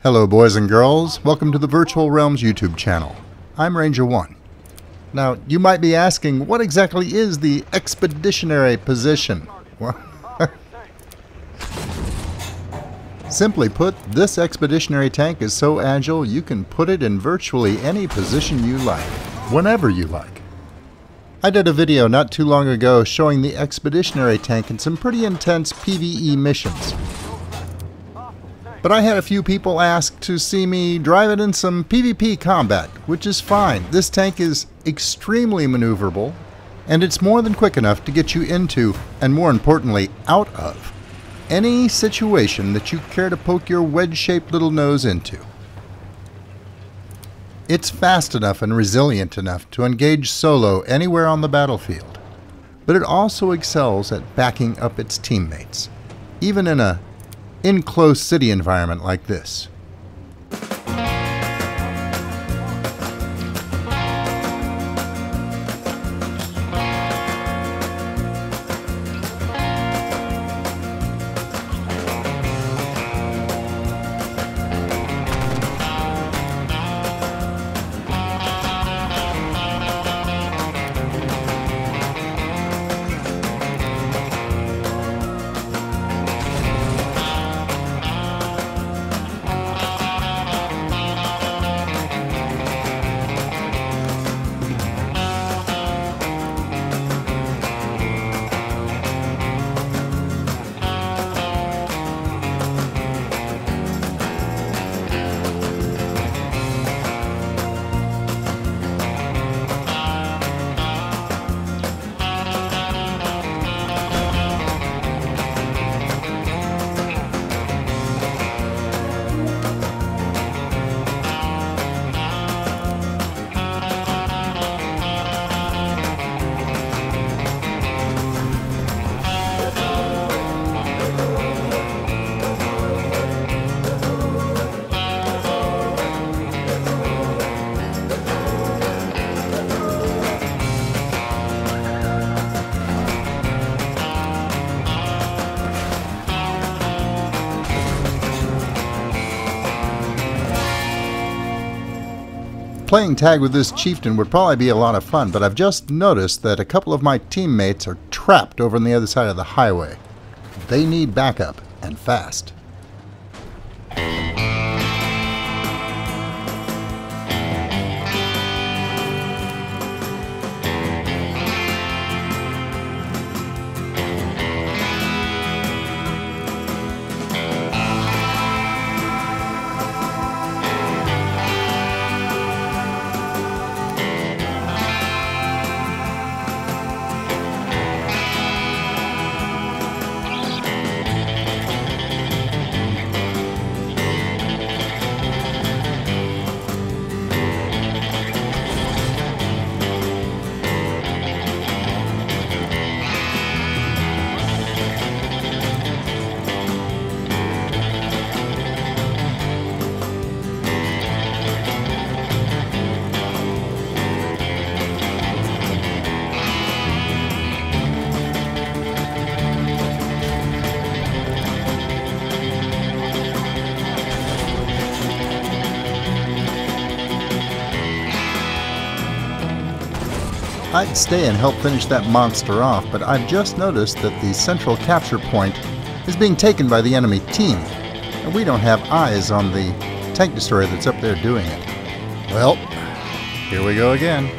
Hello boys and girls, welcome to the Virtual Realms YouTube channel. I'm Ranger 1. Now, you might be asking, what exactly is the Expeditionary position? Well, simply put, this Expeditionary tank is so agile you can put it in virtually any position you like, whenever you like. I did a video not too long ago showing the Expeditionary tank in some pretty intense PvE missions. But I had a few people ask to see me drive it in some PvP combat, which is fine. This tank is extremely maneuverable, and it's more than quick enough to get you into, and more importantly, out of, any situation that you care to poke your wedge-shaped little nose into. It's fast enough and resilient enough to engage solo anywhere on the battlefield, but it also excels at backing up its teammates, even in a enclosed city environment like this. Playing tag with this chieftain would probably be a lot of fun, but I've just noticed that a couple of my teammates are trapped over on the other side of the highway. They need backup, and fast. I'd stay and help finish that monster off, but I've just noticed that the central capture point is being taken by the enemy team, and we don't have eyes on the tank destroyer that's up there doing it. Well, here we go again.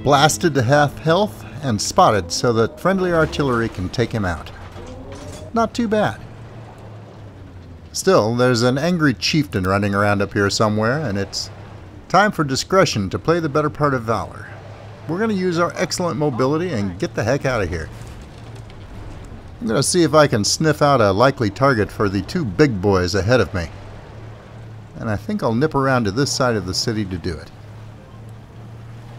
Blasted to half health and spotted so that friendly artillery can take him out. Not too bad. Still, there's an angry chieftain running around up here somewhere, and it's time for discretion to play the better part of valor. We're going to use our excellent mobility and get the heck out of here. I'm going to see if I can sniff out a likely target for the two big boys ahead of me. and I think I'll nip around to this side of the city to do it.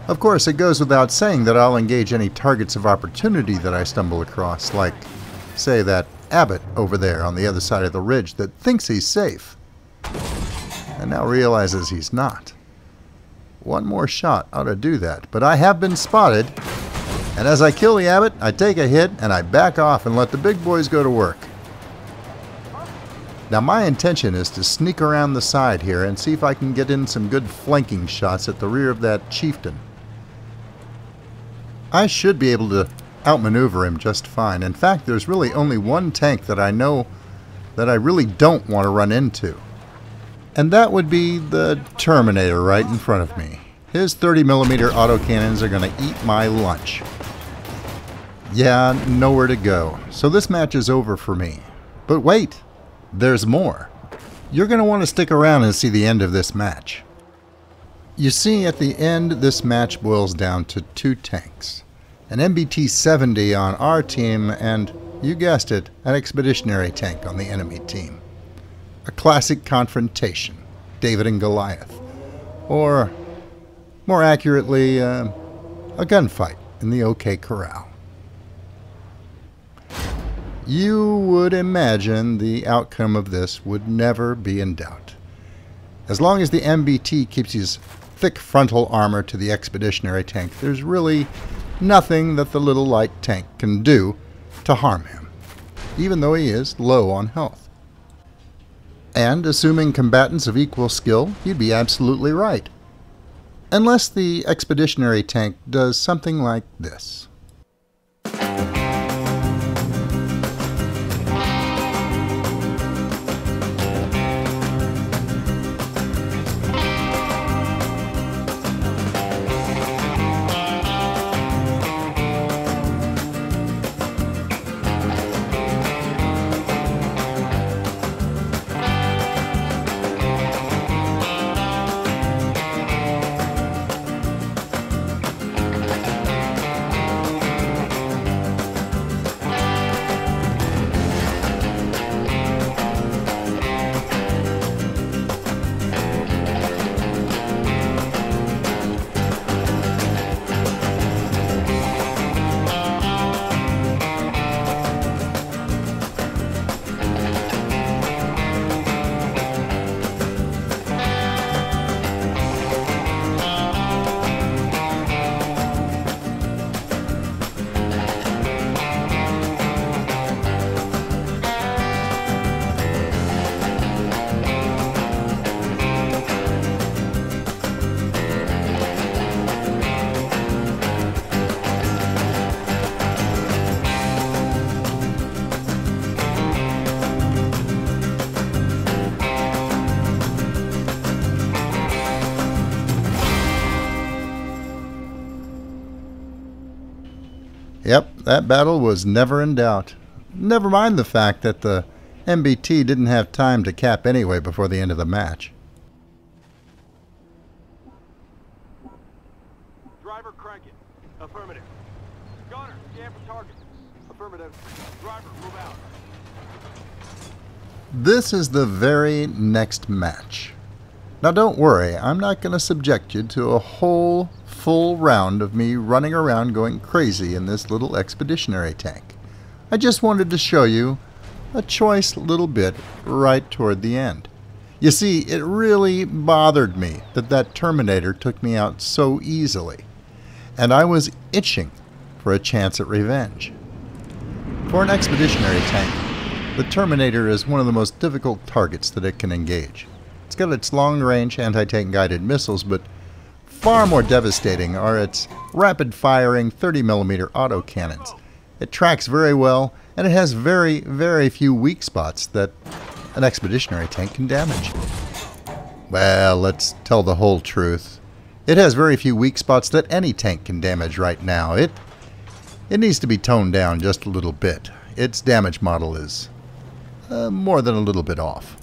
Of course, it goes without saying that I'll engage any targets of opportunity that I stumble across, like, say, that abbot over there on the other side of the ridge that thinks he's safe, and now realizes he's not. One more shot ought to do that, but I have been spotted, and as I kill the abbot, I take a hit and I back off and let the big boys go to work. Now my intention is to sneak around the side here and see if I can get in some good flanking shots at the rear of that chieftain. I should be able to outmaneuver him just fine. In fact, there's really only one tank that I know that I really don't want to run into. And that would be the Terminator right in front of me. His 30mm autocannons are going to eat my lunch. Yeah, nowhere to go. So this match is over for me. But wait, there's more. You're going to want to stick around and see the end of this match. You see, at the end, this match boils down to two tanks. An MBT-70 on our team and, you guessed it, an Expeditionary tank on the enemy team. A classic confrontation, David and Goliath. Or, more accurately, a gunfight in the OK Corral. You would imagine the outcome of this would never be in doubt. As long as the MBT keeps his thick frontal armor to the Expeditionary tank, there's really nothing that the little light tank can do to harm him, even though he is low on health. And assuming combatants of equal skill, you'd be absolutely right. Unless the Expeditionary tank does something like this. Yep, that battle was never in doubt. Never mind the fact that the MBT didn't have time to cap anyway before the end of the match. Driver, crank it. Affirmative. Gunner, scan for target. Affirmative. Driver, move out. This is the very next match. Now don't worry, I'm not going to subject you to a whole full round of me running around going crazy in this little Expeditionary tank. I just wanted to show you a choice little bit right toward the end. You see, it really bothered me that that Terminator took me out so easily, and I was itching for a chance at revenge. For an Expeditionary tank, the Terminator is one of the most difficult targets that it can engage. It's got its long-range anti-tank guided missiles, but far more devastating are its rapid-firing 30mm autocannons. It tracks very well, and it has very, very few weak spots that an Expeditionary tank can damage. Well, let's tell the whole truth. It has very few weak spots that any tank can damage right now. It needs to be toned down just a little bit. Its damage model is more than a little bit off.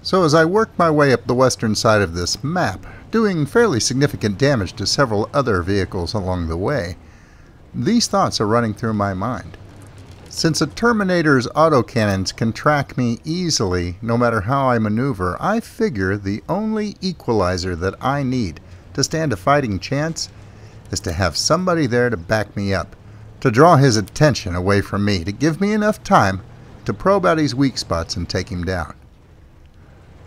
So as I worked my way up the western side of this map, doing fairly significant damage to several other vehicles along the way, these thoughts are running through my mind. Since a Terminator's autocannons can track me easily no matter how I maneuver, I figure the only equalizer that I need to stand a fighting chance is to have somebody there to back me up, to draw his attention away from me, to give me enough time to probe out his weak spots and take him down.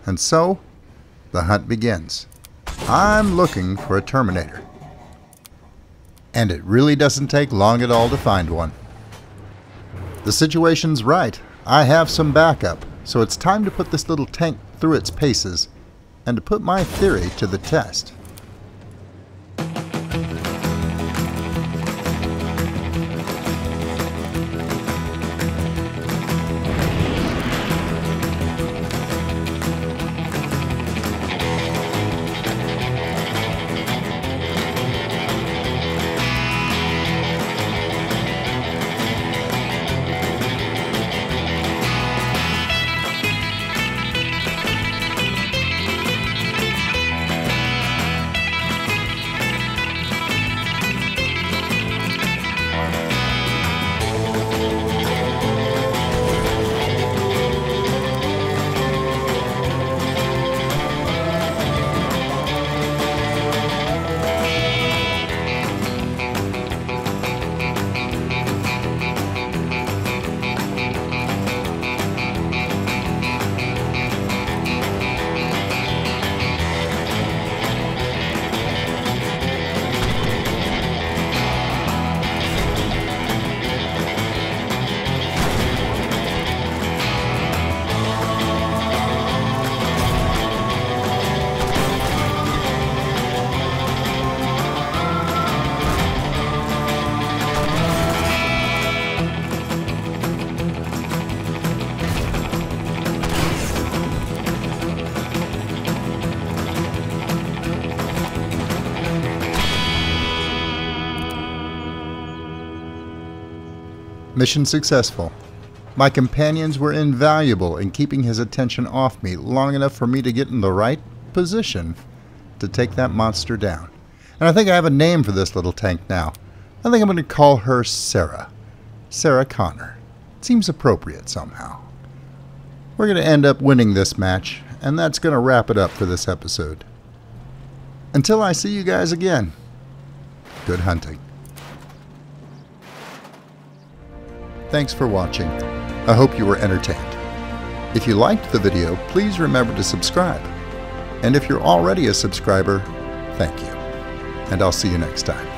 And so, the hunt begins. I'm looking for a Terminator. And it really doesn't take long at all to find one. The situation's right. I have some backup, so it's time to put this little tank through its paces and to put my theory to the test. Mission successful. My companions were invaluable in keeping his attention off me long enough for me to get in the right position to take that monster down. And I think I have a name for this little tank now. I think I'm going to call her Sarah. Sarah Connor. It seems appropriate somehow. We're going to end up winning this match, and that's going to wrap it up for this episode. Until I see you guys again, good hunting. Thanks for watching. I hope you were entertained. If you liked the video, please remember to subscribe. And if you're already a subscriber, thank you. And I'll see you next time.